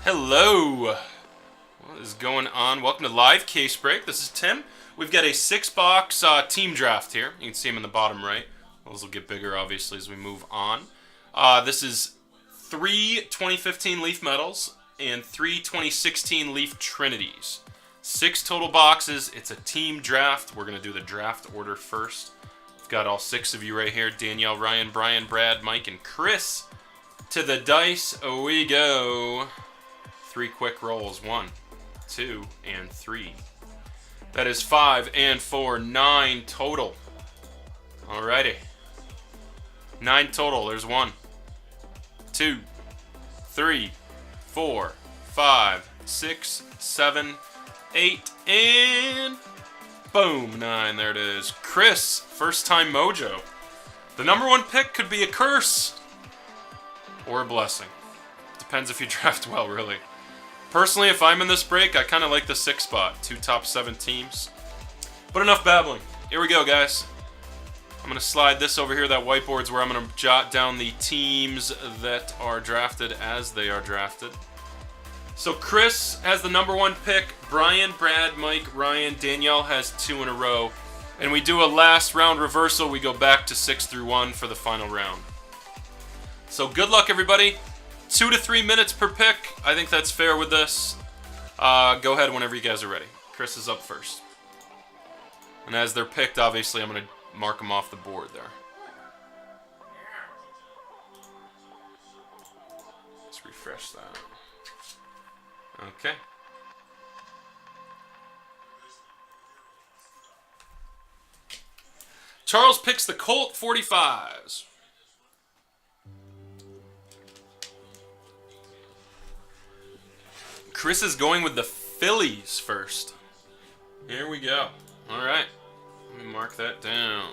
Hello. What is going on? Welcome to Live Case Break. This is Tim. We've got a 6-box team draft here. You can see them in the bottom right. Those will get bigger, obviously, as we move on. This is 3 2015 Leaf Medals and 3 2016 Leaf Trinities. 6 total boxes. It's a team draft. We're going to do the draft order first. We've got all 6 of you right here. Danielle, Ryan, Brian, Brad, Mike, and Chris. To the dice we go. 3 quick rolls. 1, 2, and 3. That is 5 and 4. 9 total. Alrighty. 9 total. There's 1, 2, 3, 4, 5, 6, 7, 8, and boom. 9. There it is. Chris, first time mojo. The number 1 pick could be a curse or a blessing. Depends if you draft well, really. Personally, if I'm in this break, I kind of like the 6 spot. 2 top 7 teams. But enough babbling. Here we go, guys. I'm going to slide this over here. That whiteboard's where I'm going to jot down the teams that are drafted as they are drafted. So Chris has the number 1 pick. Brian, Brad, Mike, Ryan, Danielle has 2 in a row. And we do a last round reversal. We go back to 6 through 1 for the final round. So good luck, everybody. 2 to 3 minutes per pick. I think that's fair with this. Go ahead whenever you guys are ready. Chris is up first. And as they're picked, obviously, I'm going to mark them off the board there. Let's refresh that. Okay. Charles picks the Colt 45s. Chris is going with the Phillies first. Here we go. All right. Let me mark that down.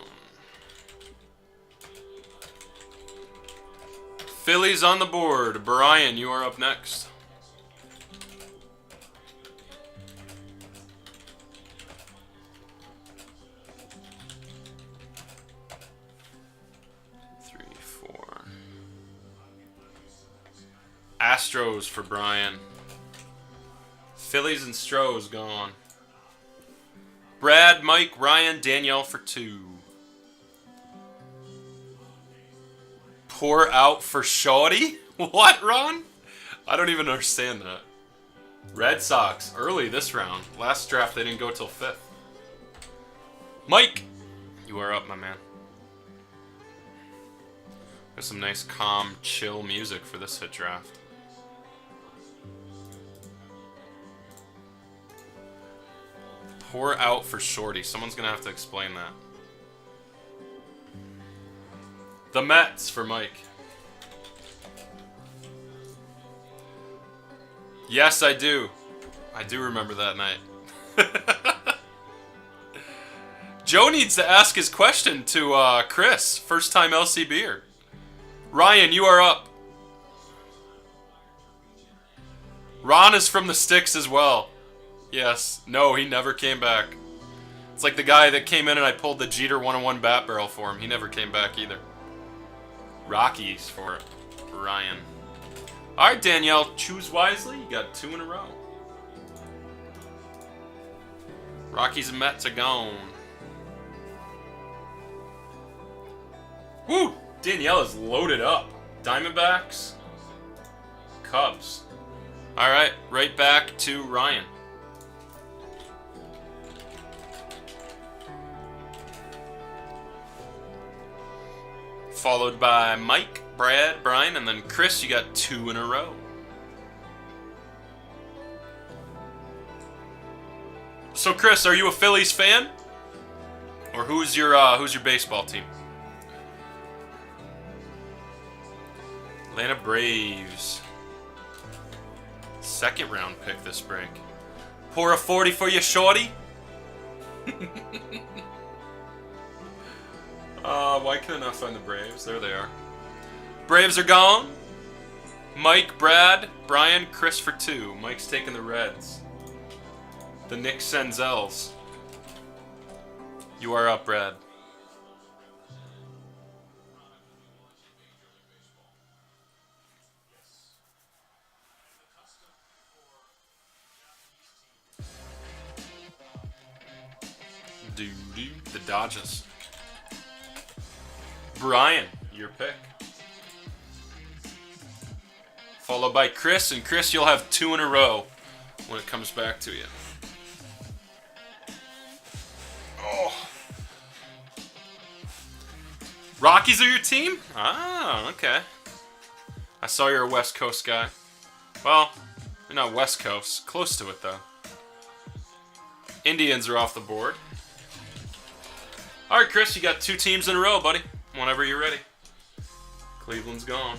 Phillies on the board. Brian, you are up next. Three, 4. Astros for Brian. Phillies and Stros gone. Brad, Mike, Ryan, Danielle for 2. Pour out for Shawty? What, Ron? I don't even understand that. Red Sox, early this round. Last draft, they didn't go till 5th. Mike, you are up, my man. There's some nice, calm, chill music for this hit draft. Pour out for Shorty. Someone's going to have to explain that. The Mets for Mike. Yes, I do. I do remember that night. Joe needs to ask his question to Chris. First time LCBer. Ryan, you are up. Ron is from the sticks as well. Yes. No, he never came back. It's like the guy that came in and I pulled the Jeter 101 bat barrel for him. He never came back either. Rockies for Ryan. Alright, Danielle. Choose wisely. You got 2 in a row. Rockies and Mets are gone. Woo! Danielle is loaded up. Diamondbacks. Cubs. Alright, right back to Ryan. Followed by Mike, Brad, Brian, and then Chris. You got 2 in a row. So, Chris, are you a Phillies fan, or who's your baseball team? Atlanta Braves. 2nd round pick this break. Pour a 40 for you, shorty. Why can I not find the Braves? There they are. Braves are gone. Mike, Brad, Brian, Chris for 2. Mike's taking the Reds. The Nick Senzels. You are up, Brad. The Dodgers. Brian, your pick. Followed by Chris, and Chris, you'll have 2 in a row when it comes back to you. Oh. Rockies are your team? Ah, okay. I saw you're a West Coast guy. Well, you're not West Coast. Close to it, though. Indians are off the board. All right, Chris, you got 2 teams in a row, buddy. Whenever you're ready. Cleveland's gone.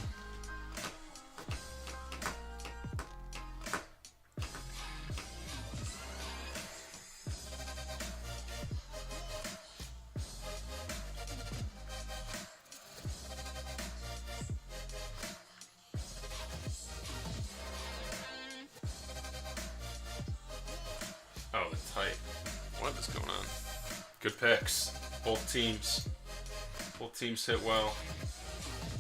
Oh, the tight. What is going on? Good picks. Both teams. Both teams hit well.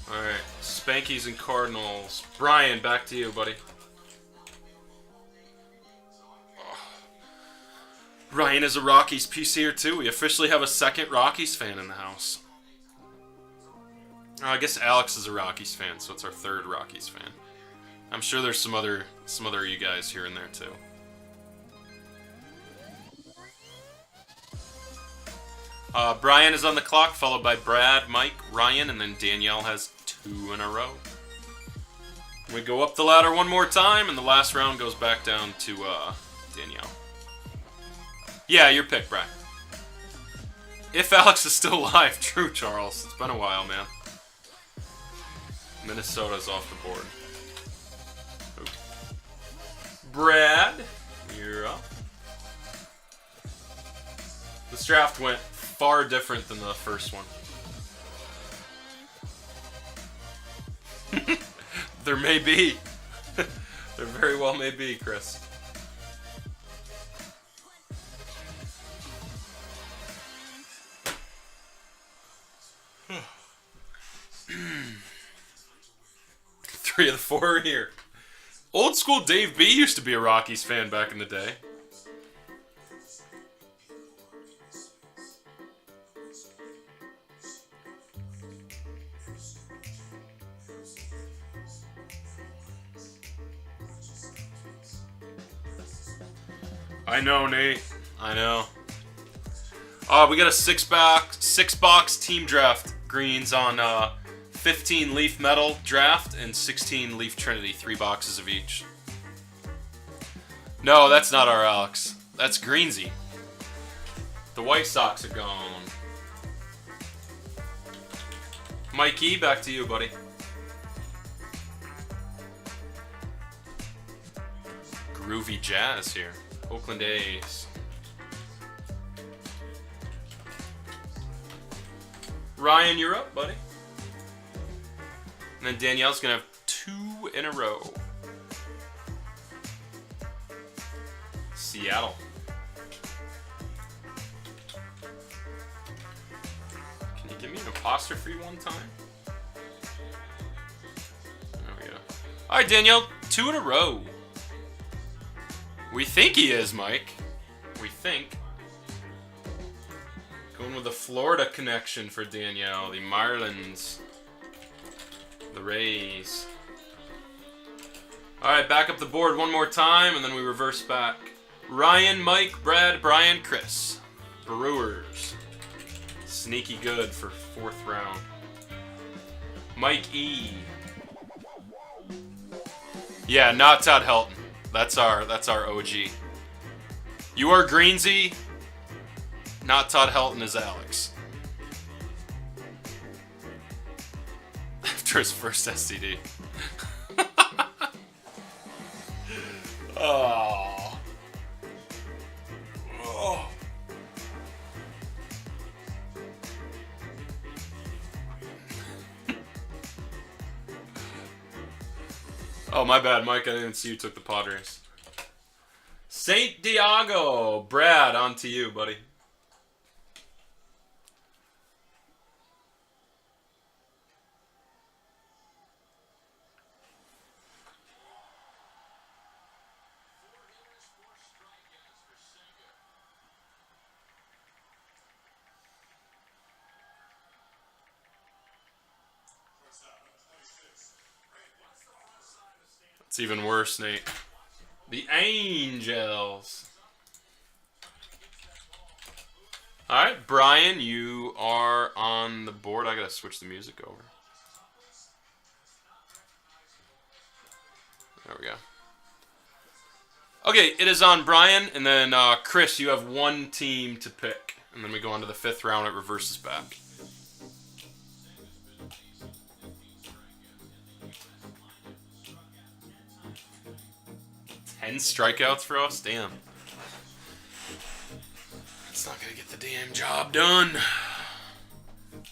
Alright. Spankies and Cardinals. Brian, back to you, buddy. Oh. Ryan is a Rockies piece here, too. We officially have a second Rockies fan in the house. Oh, I guess Alex is a Rockies fan, so it's our third Rockies fan. I'm sure there's some other you guys here and there, too. Brian is on the clock, followed by Brad, Mike, Ryan, and then Danielle has 2 in a row. We go up the ladder one more time, and the last round goes back down to Danielle. Yeah, your pick, Brian. If Alex is still alive. True, Charles. It's been a while, man. Minnesota's off the board. Oops. Brad, you're up. This draft went far different than the first one. There may be. There very well may be, Chris. Three of the 4 are here. Old school Dave B used to be a Rockies fan back in the day. I know, Nate. I know. We got a 6-box team draft greens on 15 Leaf Metal draft and 16 Leaf Trinity, 3 boxes of each. No, that's not our Alex. That's Greensy. The White Sox are gone. Mikey, back to you, buddy. Groovy Jazz here. Oakland A's. Ryan, you're up, buddy. And then Danielle's going to have 2 in a row. Seattle. Can you give me an apostrophe one time? There we go. All right, Danielle, 2 in a row. We think he is, Mike. We think. Going with the Florida connection for Danielle. The Marlins. The Rays. Alright, back up the board one more time, and then we reverse back. Ryan, Mike, Brad, Brian, Chris. Brewers. Sneaky good for 4th round. Mike E. Yeah, not Todd Helton. That's our OG. You are Greensy. Not Todd Helton is Alex. After his first STD. Oh. Oh. Oh, my bad, Mike. I didn't see you took the Padres. St. Diego. Brad, on to you, buddy. It's even worse, Nate. The Angels. Alright, Brian, you are on the board. I gotta switch the music over. There we go. Okay, it is on Brian, and then Chris, you have one team to pick. And then we go on to the 5th round. It reverses back. Ten strikeouts for us? Damn. It's not going to get the damn job done.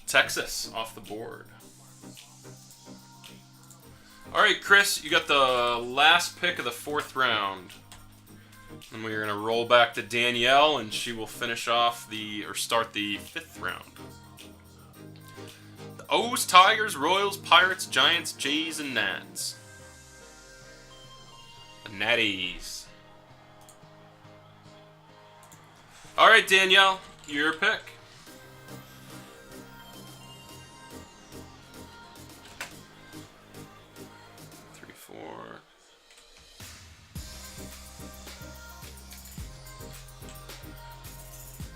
Texas off the board. All right, Chris, you got the last pick of the 4th round. And we're going to roll back to Danielle, and she will finish off start the 5th round. The O's, Tigers, Royals, Pirates, Giants, Jays, and Nats. The Natties. All right, Danielle, your pick. Three, four.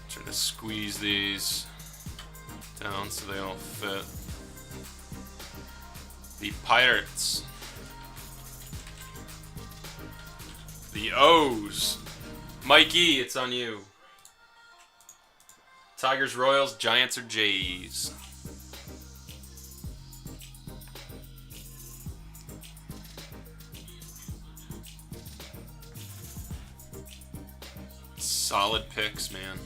Trying to squeeze these down so they all fit. The Pirates. The O's. Mikey, it's on you. Tigers, Royals, Giants, or Jays? Solid picks, man.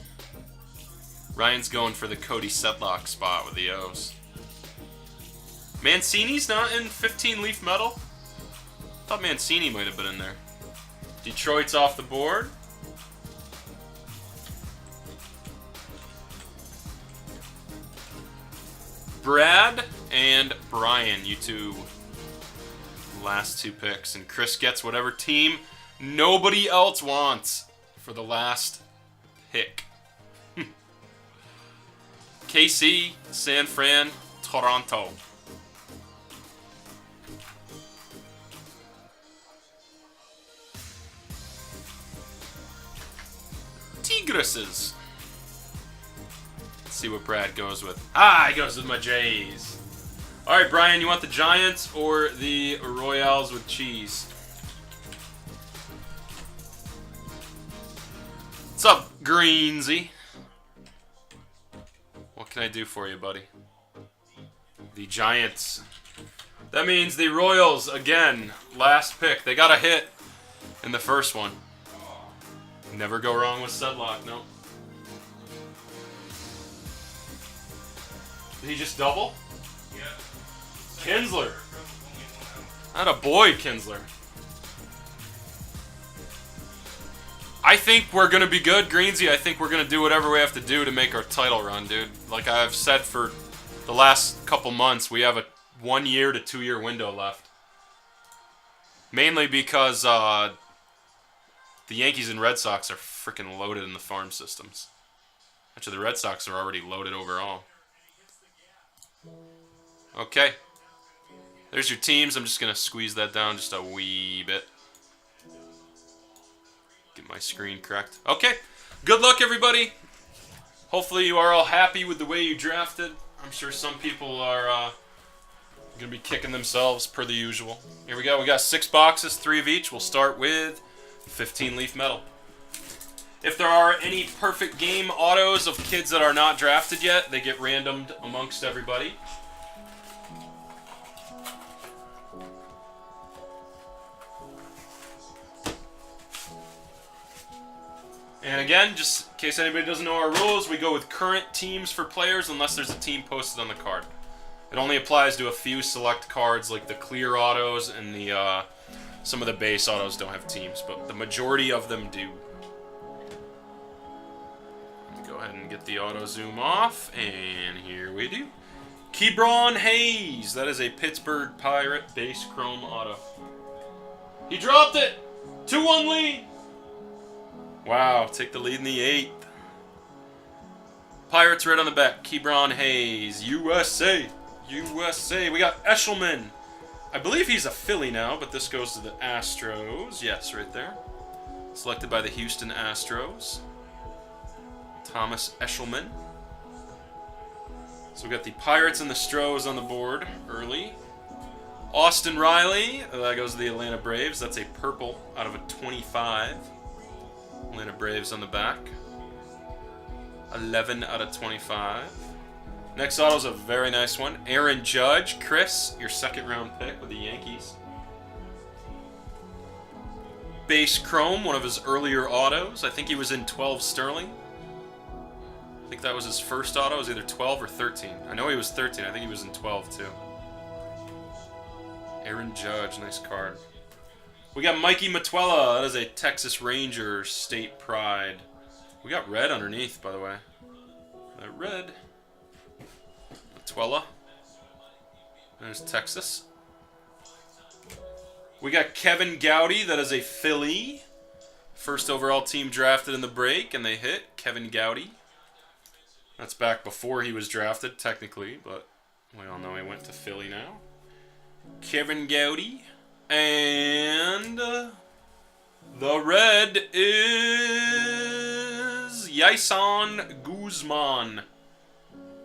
Ryan's going for the Cody Setlock spot with the O's. Mancini's not in 15 leaf metal? I thought Mancini might have been in there. Detroit's off the board. Brad and Brian, you two last 2 picks. And Chris gets whatever team nobody else wants for the last pick. KC, San Fran, Toronto. Tigresses. Let's see what Brad goes with. He goes with my Jays. All right, Brian, you want the Giants or the Royals with cheese? What's up, Greensy? What can I do for you, buddy? The Giants. That means the Royals, again, last pick. They got a hit in the first one. Never go wrong with Sedlock, no. Did he just double? Yeah. Kinsler. Atta boy, Kinsler. I think we're going to be good, Greensy. I think we're going to do whatever we have to do to make our title run, dude. Like I've said for the last couple months, we have a 1 year to 2 year window left. Mainly because the Yankees and Red Sox are freaking loaded in the farm systems. Actually, the Red Sox are already loaded overall. Okay. There's your teams. I'm just going to squeeze that down just a wee bit. Get my screen correct. Okay. Good luck, everybody. Hopefully you are all happy with the way you drafted. I'm sure some people are going to be kicking themselves per the usual. Here we go. We got 6 boxes, 3 of each. We'll start with 15 leaf metal. If there are any perfect game autos of kids that are not drafted yet, they get randomed amongst everybody. And again, just in case anybody doesn't know our rules, we go with current teams for players unless there's a team posted on the card. It only applies to a few select cards like the clear autos and the some of the base autos don't have teams, but the majority of them do. Go ahead and get the auto zoom off, and here we do. Kebron Hayes, that is a Pittsburgh Pirate base chrome auto. He dropped it! 2-1 lead! Wow, take the lead in the 8th. Pirates red on the back. Kebron Hayes, USA. USA. We got Eshelman, I believe he's a Philly now, but this goes to the Astros. Yes, right there. Selected by the Houston Astros. Thomas Eshelman. So we got the Pirates and the Stros on the board early. Austin Riley, that goes to the Atlanta Braves. That's a purple out of a 25. Atlanta Braves on the back. 11 out of 25. Next auto is a very nice one. Aaron Judge. Chris, your second round pick with the Yankees. Base Chrome, one of his earlier autos. I think he was in 12 Sterling. I think that was his first auto. It was either 12 or 13. I know he was 13. I think he was in 12 too. Aaron Judge, nice card. We got Mikey Matuella. That is a Texas Rangers state pride. We got red underneath, by the way. That red. Matuella. There's Texas. We got Kevin Gowdy. That is a Philly. First overall team drafted in the break, and they hit Kevin Gowdy. That's back before he was drafted, technically, but we all know he went to Philly now. Kevin Gowdy. And the red is Yason Guzman.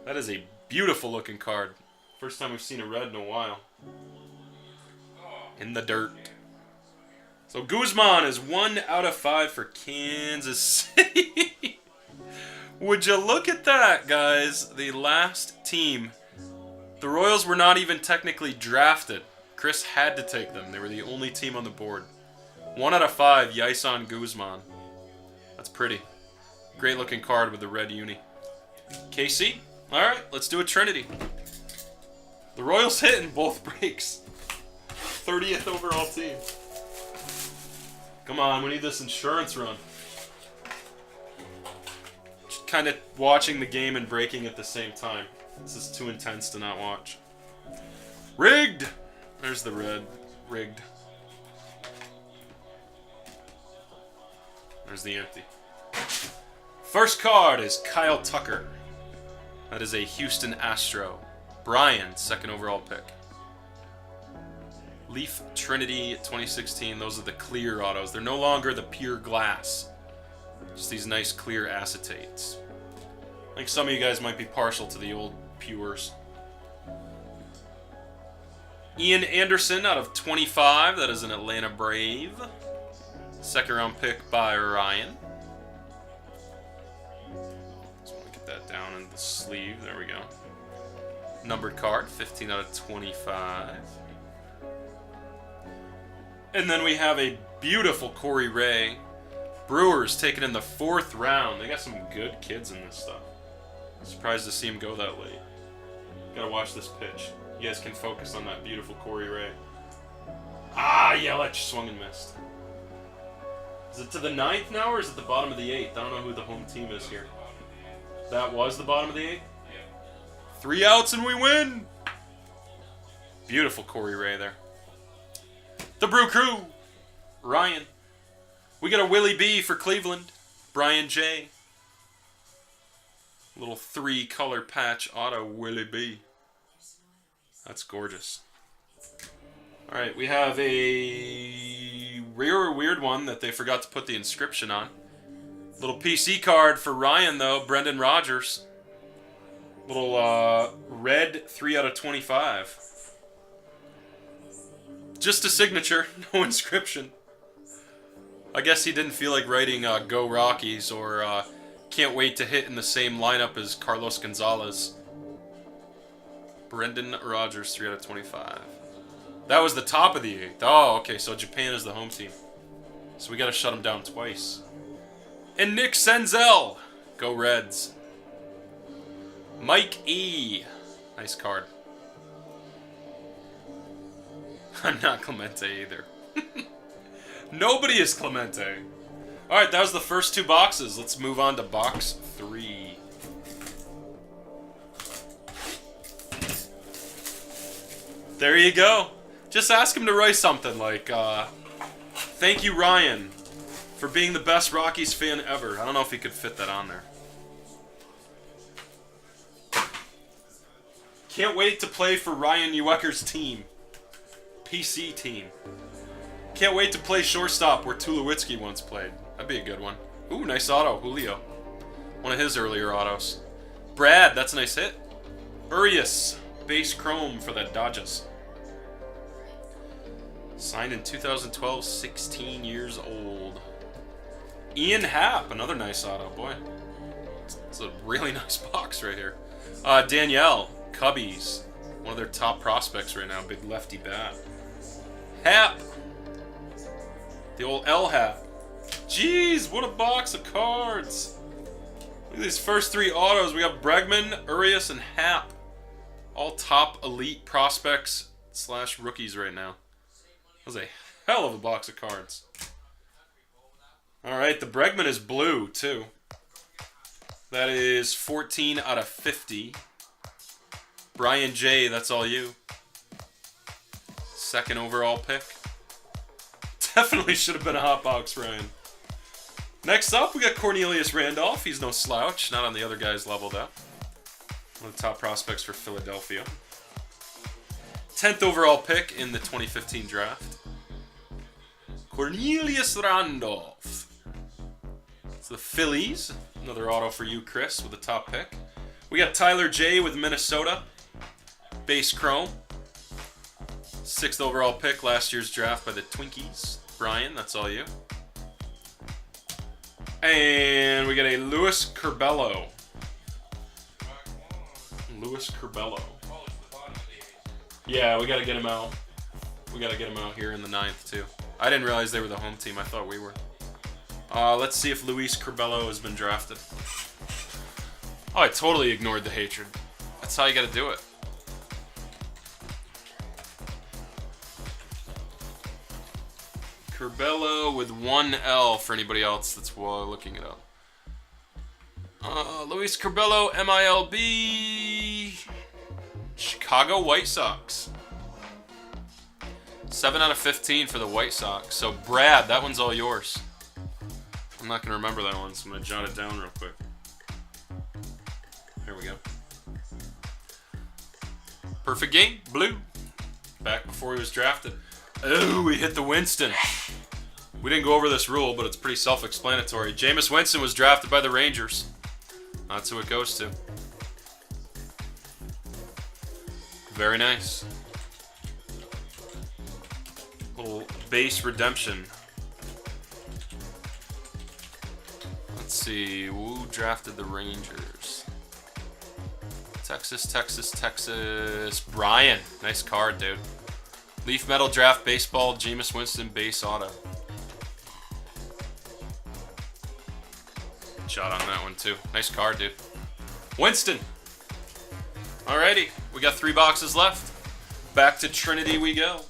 That is a beautiful looking card. First time we've seen a red in a while. In the dirt. So Guzman is 1 out of 5 for Kansas City. Would you look at that, guys? The last team. The Royals were not even technically drafted. Chris had to take them. They were the only team on the board. 1 out of 5, Yason Guzman. That's pretty. Great looking card with the red uni. KC? Alright, let's do a Trinity. The Royals hit in both breaks. 30th overall team. Come on, we need this insurance run. Just kind of watching the game and breaking at the same time. This is too intense to not watch. Rigged! There's the red. Rigged. There's the empty. First card is Kyle Tucker. That is a Houston Astro. Brian, second overall pick. Leaf Trinity 2016. Those are the clear autos. They're no longer the pure glass. Just these nice clear acetates. I think some of you guys might be partial to the old pures. Ian Anderson out of 25. That is an Atlanta Brave. Second round pick by Ryan. Just want to get that down in the sleeve. There we go. Numbered card. 15 out of 25. And then we have a beautiful Corey Ray. Brewers taken in the 4th round. They got some good kids in this stuff. Surprised to see him go that late. Gotta watch this pitch. You guys can focus on that beautiful Corey Ray. Ah, Yelich swung and missed. Is it to the 9th now, or is it the bottom of the 8th? I don't know who the home team is here. That was the bottom of the 8th? 3 outs and we win! Beautiful Corey Ray there. The Brew Crew! Ryan. We got a Willie B for Cleveland. Brian J. Little 3-color patch auto Willie B. That's gorgeous. Alright, we have a rare or weird one that they forgot to put the inscription on. Little PC card for Ryan, though. Brendan Rodgers. Little red 3 out of 25. Just a signature, no inscription. I guess he didn't feel like writing Go Rockies or can't wait to hit in the same lineup as Carlos Gonzalez. Brendan Rodgers, 3 out of 25. That was the top of the 8th. Oh, okay, so Japan is the home team. So we got to shut them down twice. And Nick Senzel. Go Reds. Mike E. Nice card. I'm not Clemente either. Nobody is Clemente. Alright, that was the first 2 boxes. Let's move on to box 3. There you go. Just ask him to write something like, thank you, Ryan, for being the best Rockies fan ever. I don't know if he could fit that on there. Can't wait to play for Ryan Uecker's team. PC team. Can't wait to play shortstop where Tulowitzki once played. That'd be a good one. Ooh, nice auto, Julio. One of his earlier autos. Brad, that's a nice hit. Urias, base chrome for the Dodgers. Signed in 2012, 16 years old. Ian Happ, another nice auto, boy. It's a really nice box right here. Danielle, Cubbies. One of their top prospects right now, big lefty bat. Happ. The old L Happ. Jeez, what a box of cards. Look at these first three autos. We got Bregman, Urias, and Happ. All top elite prospects / rookies right now. That was a hell of a box of cards. Alright, the Bregman is blue, too. That is 14 out of 50. Brian J., that's all you. Second overall pick. Definitely should have been a hot box, Brian. Next up, we got Cornelius Randolph. He's no slouch, not on the other guys leveled up. One of the top prospects for Philadelphia. 10th overall pick in the 2015 draft. Cornelius Randolph. It's the Phillies. Another auto for you, Chris, with the top pick. We got Tyler J. with Minnesota. Base chrome. 6th overall pick, last year's draft by the Twinkies. Brian, that's all you. And we got a Luis Curbelo. Luis Curbelo. Yeah, we got to get him out. We got to get him out here in the 9th, too. I didn't realize they were the home team. I thought we were. Let's see if Luis Curbelo has been drafted. Oh, I totally ignored the hatred. That's how you got to do it. Curbelo with one L for anybody else that's looking it up. Luis Curbelo, MILB. Chicago White Sox. 7 out of 15 for the White Sox. So, Brad, that one's all yours. I'm not going to remember that one, so I'm going to jot it down real quick. There we go. Perfect game. Blue. Back before he was drafted. Oh, we hit the Winston. We didn't go over this rule, but it's pretty self-explanatory. Jameis Winston was drafted by the Rangers. That's who it goes to. Very nice. Little base redemption. Let's see. Who drafted the Rangers? Texas, Texas, Texas. Brian. Nice card, dude. Leaf Metal Draft Baseball, Jameis Winston base auto. Shot on that one too. Nice card, dude. Winston. Alrighty, we got 3 boxes left. Back to Trinity we go.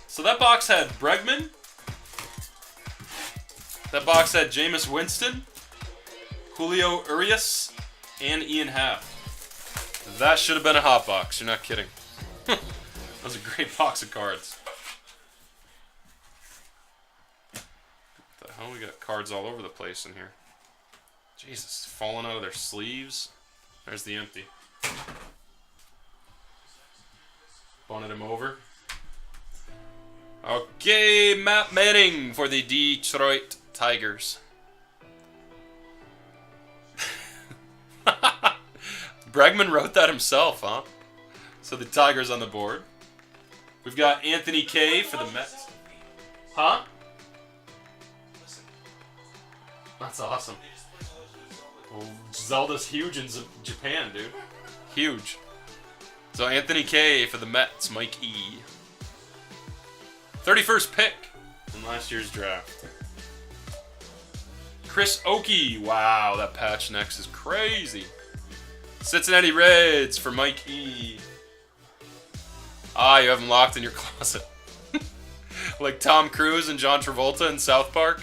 So that box had Bregman. That box had Jameis Winston, Julio Urias, and Ian Happ. That should have been a hot box. You're not kidding. That was a great box of cards. What the hell? We got cards all over the place in here. Jesus, falling out of their sleeves. There's the empty. Bunted him over. Okay, Matt Manning for the Detroit Tigers. Bregman wrote that himself, huh? So the Tigers on the board. We've got Anthony K for the Mets. Huh? That's awesome. Well, Zelda's huge in Japan, dude. Huge. So Anthony K for the Mets, Mike E. 31st pick in last year's draft. Chris Oakey. Wow, that patch next is crazy. Cincinnati Reds for Mike E. Ah, you have him locked in your closet. Like Tom Cruise and John Travolta in South Park.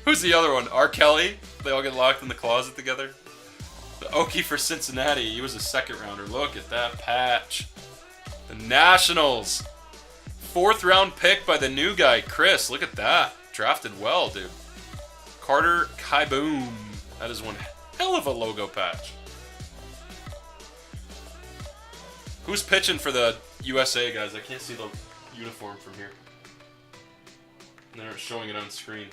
Who's the other one? R. Kelly. They all get locked in the closet together. The Oakey for Cincinnati. He was a second rounder. Look at that patch. The Nationals. 4th round pick by the new guy, Chris. Look at that. Drafted well, dude. Carter Kieboom. That is one hell of a logo patch. Who's pitching for the USA, guys. I can't see the uniform from here. And they're showing it on screen.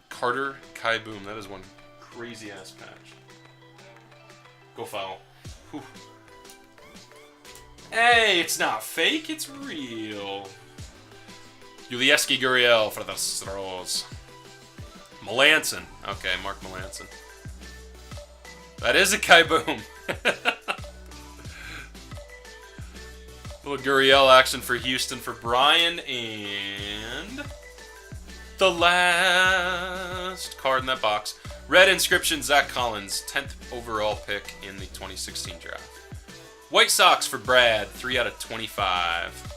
Carter Kai Boom. That is one crazy ass patch. Go foul. Whew. Hey, it's not fake, it's real. Ulieski Gurriel for the Stros. Melanson. Okay, Mark Melanson. That is a Kai Boom. Little Gurriel action for Houston for Brian. And the last card in that box. Red inscription, Zach Collins. 10th overall pick in the 2016 draft. White Sox for Brad. 3 out of 25.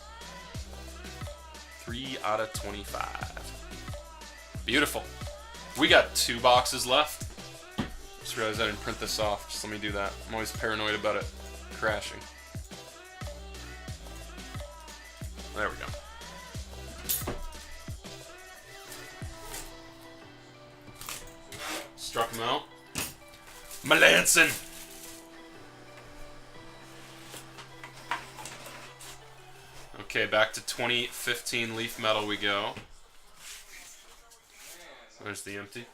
3 out of 25. Beautiful. We got 2 boxes left. Just realized I didn't print this off. Just let me do that. I'm always paranoid about it crashing. There we go. Struck him out. Melanson. Okay, back to 2015 Leaf Metal we go. There's the empty.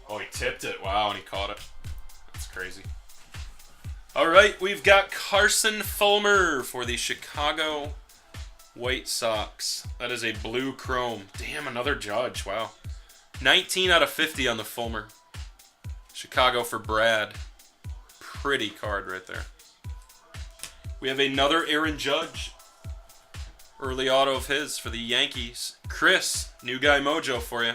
Oh, he tipped it. Wow, and he caught it. That's crazy. All right, we've got Carson Fulmer for the Chicago White Sox. That is a blue chrome. Damn, another Judge. Wow. 19 out of 50 on the Fulmer. Chicago for Brad. Pretty card right there. We have another Aaron Judge. Early auto of his for the Yankees. Chris, new guy mojo for you.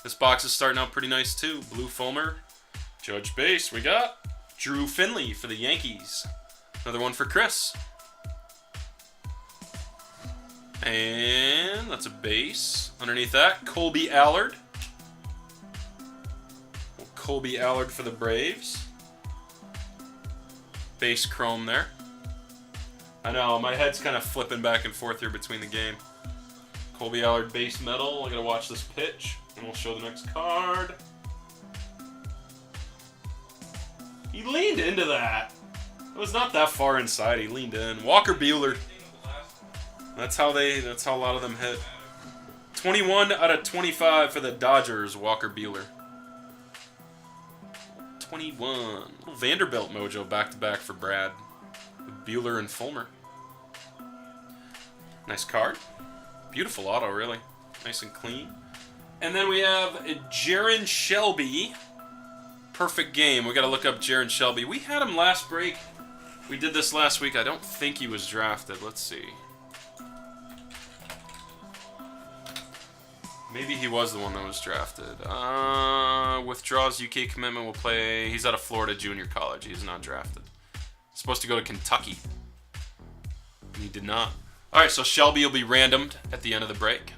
This box is starting out pretty nice too. Blue Fulmer. Judge base. We got Drew Finley for the Yankees. Another one for Chris. And that's a base. Underneath that, Colby Allard. Colby Allard for the Braves. Base chrome there. I know, my head's kind of flipping back and forth here between the game. Colby Allard base metal. I gotta watch this pitch, and we'll show the next card. He leaned into that. It was not that far inside. He leaned in. Walker Buehler. That's how a lot of them hit. 21 out of 25 for the Dodgers, Walker Buehler. 21. Little Vanderbilt mojo back-to-back for Brad. With Buehler and Fulmer. Nice card. Beautiful auto, really. Nice and clean. And then we have Jaron Shelby. Perfect game. We got to look up Jaron Shelby. We had him last break. We did this last week. I don't think he was drafted. Let's see. Maybe he was the one that was drafted. Withdraws UK commitment. Will play. He's out of Florida Junior College. He's not drafted. Supposed to go to Kentucky. And he did not. Alright, so Shelby will be randomed at the end of the break.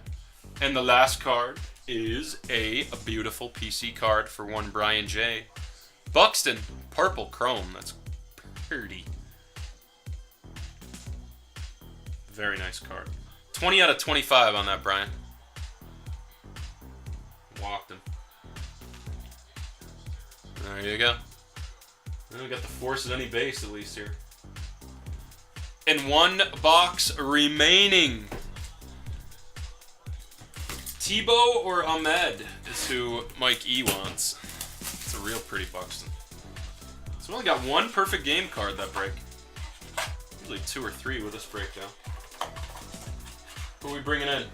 And the last card is a beautiful PC card for one Brian J. Buxton. Purple chrome. That's pretty. Very nice card. 20 out of 25 on that, Brian. Walked him. There you go. We got the force at any base, at least here. And one box remaining. Tebow or Ahmed is who Mike E wants. It's a real pretty Buxton. So we only got one perfect game card that break. Usually 2 or 3 with this breakdown. Who are we bringing in?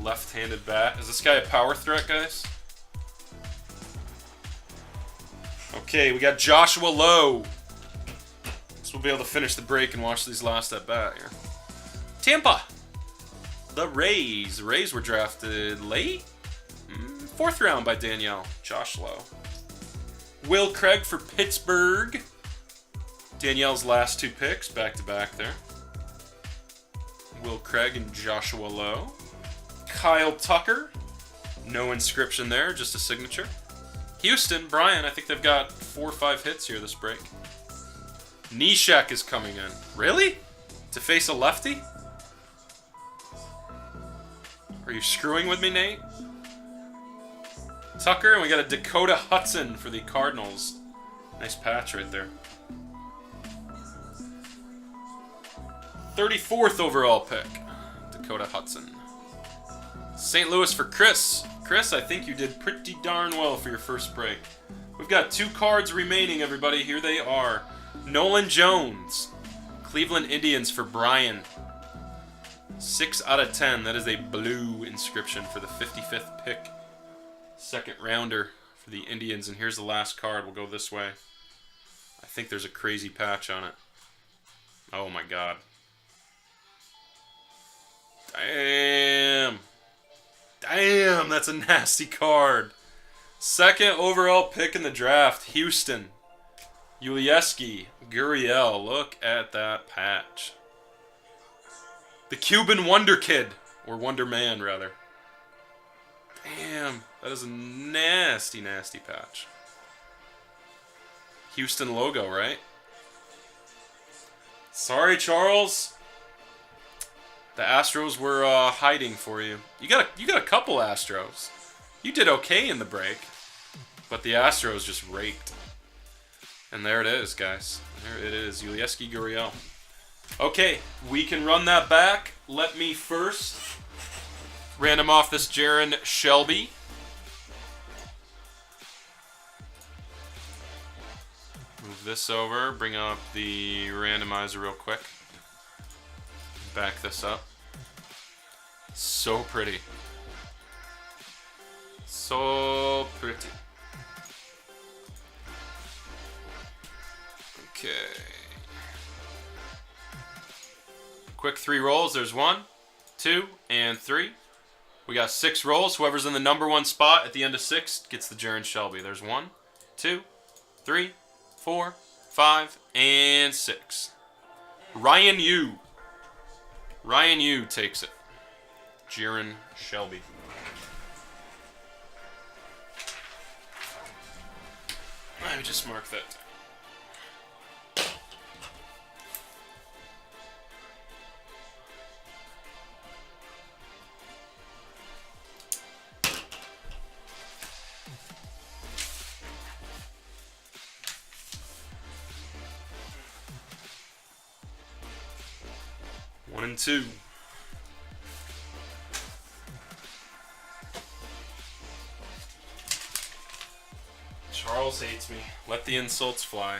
Left-handed bat. Is this guy a power threat, guys? Okay, we got Joshua Lowe. So we'll be able to finish the break and watch these last at bat here. Tampa. The Rays. The Rays were drafted late? 4th round by Danielle. Josh Lowe. Will Craig for Pittsburgh. Danielle's last 2 picks, back-to-back there. Will Craig and Joshua Lowe. Kyle Tucker. No inscription there, just a signature. Houston, Brian, I think they've got 4 or 5 hits here this break. Neshek is coming in. Really? To face a lefty? Are you screwing with me, Nate? Tucker, and we got a Dakota Hudson for the Cardinals. Nice patch right there. 34th overall pick, Dakota Hudson. St. Louis for Chris. Chris, I think you did pretty darn well for your first break. We've got 2 cards remaining, everybody. Here they are. Nolan Jones. Cleveland Indians for Brian. 6 out of 10. That is a blue inscription for the 55th pick. Second rounder for the Indians. And here's the last card. We'll go this way. I think there's a crazy patch on it. Oh my god. Damn. Damn, that's a nasty card. Second overall pick in the draft, Houston. Ulieski Gurriel. Look at that patch. The Cuban Wonder Kid. Or Wonder Man, rather. Damn, that is a nasty, nasty patch. Houston logo, right? Sorry, Charles. The Astros were hiding for you. You got a couple Astros. You did okay in the break, but the Astros just raked. And there it is, guys. There it is, Ulieski Gurriel. Okay, we can run that back. Let me first random off this Jaron Shelby. Move this over. Bring up the randomizer real quick. Back this up. So pretty. So pretty. Okay. Quick 3 rolls. There's 1, 2, and 3. We got 6 rolls. Whoever's in the number 1 spot at the end of 6 gets the Jaron Shelby. There's 1, 2, 3, 4, 5, and 6. Ryan Yu. Ryan Yu takes it. Jaron Shelby. Let me just mark that. One and 2. Charles hates me. Let the insults fly.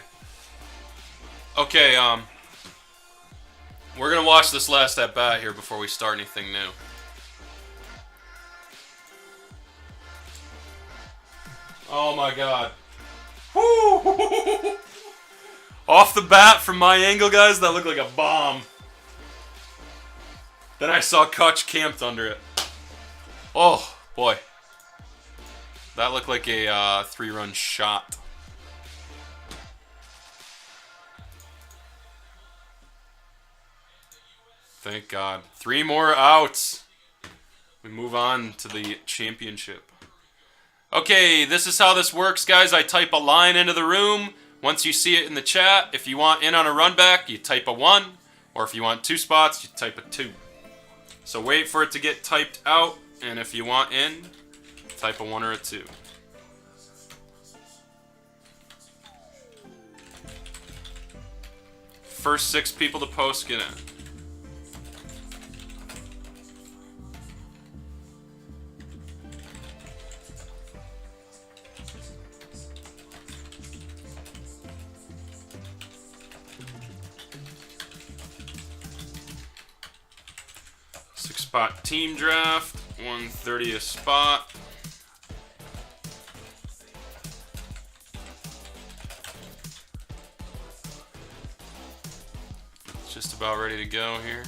Okay, we're gonna watch this last at bat here before we start anything new. Oh my god. Woo! Off the bat from my angle, guys, that looked like a bomb. Then I saw Kutch camped under it. Oh, boy. That looked like a 3-run shot. Thank God. 3 more outs. We move on to the championship. Okay, this is how this works, guys. I type a line into the room. Once you see it in the chat, if you want in on a run back, you type a 1. Or if you want 2 spots, you type a 2. So wait for it to get typed out, and if you want in, type a 1 or a 2. First 6 people to post, get in. Spot team draft, 130 a spot. Just about ready to go here.